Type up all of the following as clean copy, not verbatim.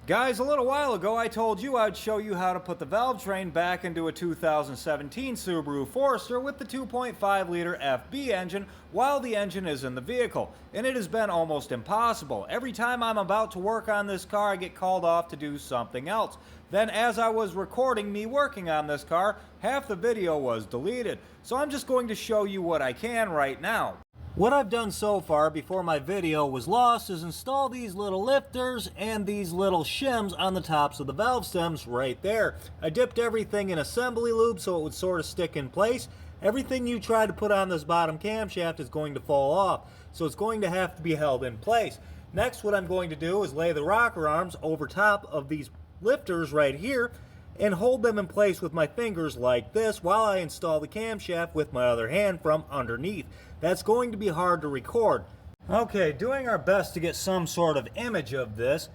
Guys, a little while ago I told you I'd show you how to put the valve train back into a 2017 Subaru Forester with the 2.5 liter FB engine while the engine is in the vehicle, and it has been almost impossible. Every time I'm about to work on this car, I get called off to do something else. Then as I was recording me working on this car, half the video was deleted. So I'm just going to show you what I can right now. What I've done so far before my video was lost is install these little lifters and these little shims on the tops of the valve stems right there. I dipped everything in assembly lube so it would sort of stick in place. Everything you try to put on this bottom camshaft is going to fall off, so it's going to have to be held in place. Next, what I'm going to do is lay the rocker arms over top of these lifters right here and hold them in place with my fingers like this while I install the camshaft with my other hand from underneath. That's going to be hard to record. Okay, doing our best to get some sort of image of this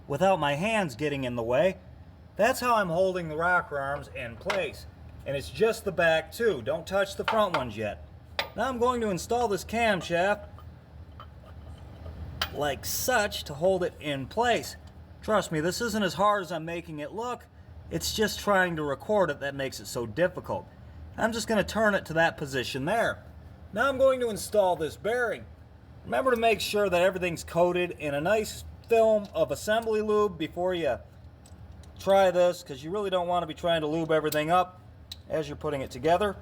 without my hands getting in the way. That's how I'm holding the rocker arms in place. And it's just the back too. Don't touch the front ones yet. Now I'm going to install this camshaft like such to hold it in place. Trust me, this isn't as hard as I'm making it look. It's just trying to record it that makes it so difficult. I'm just going to turn it to that position there. Now I'm going to install this bearing. Remember to make sure that everything's coated in a nice film of assembly lube before you try this, because you really don't want to be trying to lube everything up as you're putting it together.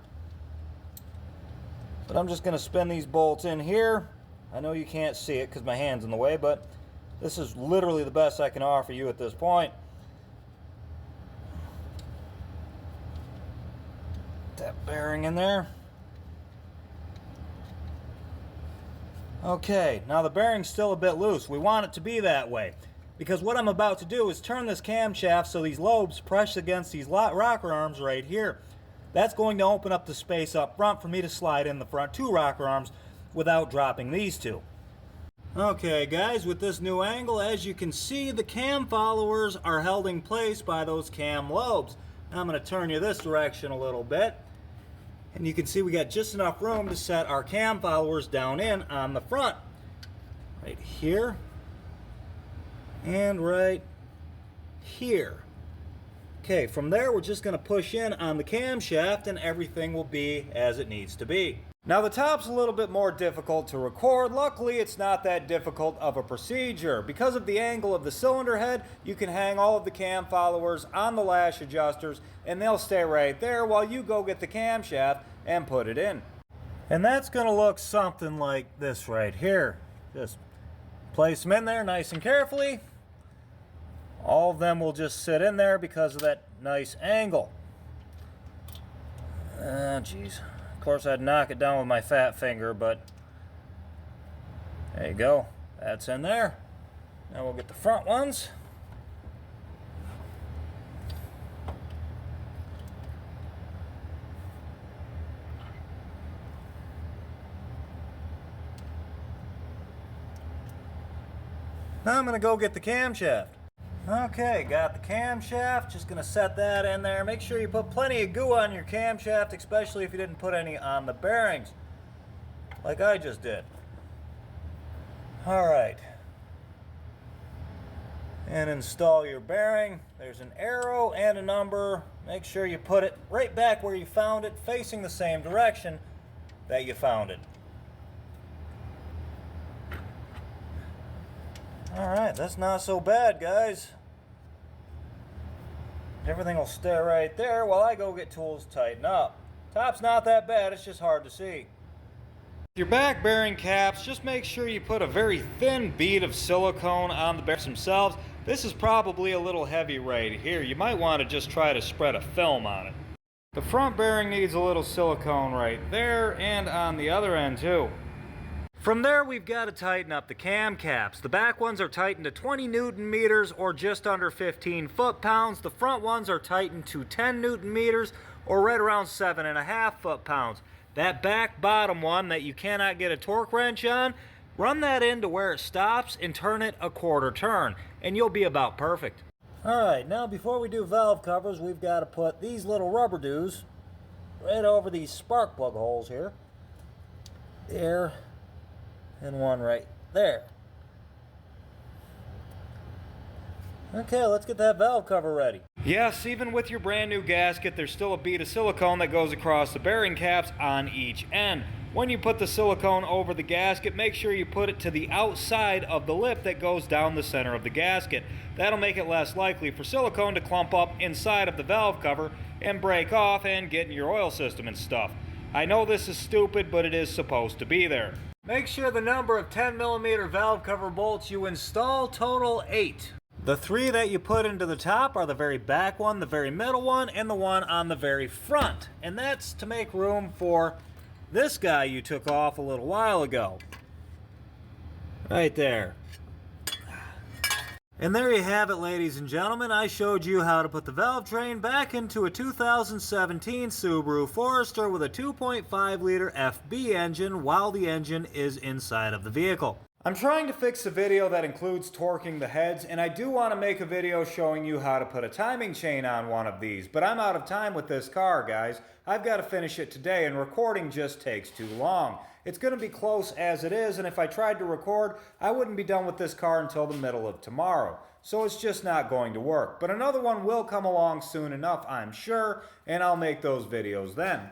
But I'm just going to spin these bolts in here. I know you can't see it because my hand's in the way, but this is literally the best I can offer you at this point. That bearing in there. Okay, now the bearing's still a bit loose. We want it to be that way because what I'm about to do is turn this camshaft so these lobes press against these rocker arms right here. That's going to open up the space up front for me to slide in the front two rocker arms without dropping these two. Okay guys, with this new angle, as you can see, the cam followers are held in place by those cam lobes. Now I'm going to turn you this direction a little bit. And you can see we got just enough room to set our cam followers down in on the front. Right here. And right here. Okay, from there we're just going to push in on the camshaft and everything will be as it needs to be. Now the top's a little bit more difficult to record. Luckily it's not that difficult of a procedure. Because of the angle of the cylinder head, you can hang all of the cam followers on the lash adjusters and they'll stay right there while you go get the camshaft and put it in. And that's going to look something like this right here. Just place them in there nice and carefully. All of them will just sit in there because of that nice angle. Oh geez. Of course I'd knock it down with my fat finger, but there you go. That's in there. Now we'll get the front ones. Now I'm going to go get the camshaft. Okay, got the camshaft. Just going to set that in there. Make sure you put plenty of goo on your camshaft, especially if you didn't put any on the bearings, like I just did. Alright. And install your bearing. There's an arrow and a number. Make sure you put it right back where you found it, facing the same direction that you found it. Alright, that's not so bad, guys. Everything will stay right there while I go get tools to tighten up. Top's not that bad, it's just hard to see. Your back bearing caps, just make sure you put a very thin bead of silicone on the bearings themselves. This is probably a little heavy right here. You might want to just try to spread a film on it. The front bearing needs a little silicone right there and on the other end too. From there, we've got to tighten up the cam caps. The back ones are tightened to 20 Newton meters or just under 15 foot-pounds. The front ones are tightened to 10 Newton meters or right around 7.5 foot-pounds. That back bottom one that you cannot get a torque wrench on, run that into where it stops and turn it a quarter turn, and you'll be about perfect. Alright, now before we do valve covers, we've got to put these little rubber doos right over these spark plug holes here. There. And one right there. Okay, let's get that valve cover ready. Yes, even with your brand new gasket, there's still a bead of silicone that goes across the bearing caps on each end. When you put the silicone over the gasket, make sure you put it to the outside of the lip that goes down the center of the gasket. That'll make it less likely for silicone to clump up inside of the valve cover and break off and get in your oil system and stuff. I know this is stupid, but it is supposed to be there. Make sure the number of 10mm valve cover bolts you install total 8. The 3 that you put into the top are the very back one, the very middle one, and the one on the very front. And that's to make room for this guy you took off a little while ago. Right there. And there you have it, ladies and gentlemen. I showed you how to put the valve train back into a 2017 Subaru Forester with a 2.5-liter FB engine while the engine is inside of the vehicle. I'm trying to fix a video that includes torquing the heads, and I do want to make a video showing you how to put a timing chain on one of these, but I'm out of time with this car, guys. I've got to finish it today, and recording just takes too long. It's going to be close as it is, and if I tried to record, I wouldn't be done with this car until the middle of tomorrow. So it's just not going to work. But another one will come along soon enough, I'm sure, and I'll make those videos then.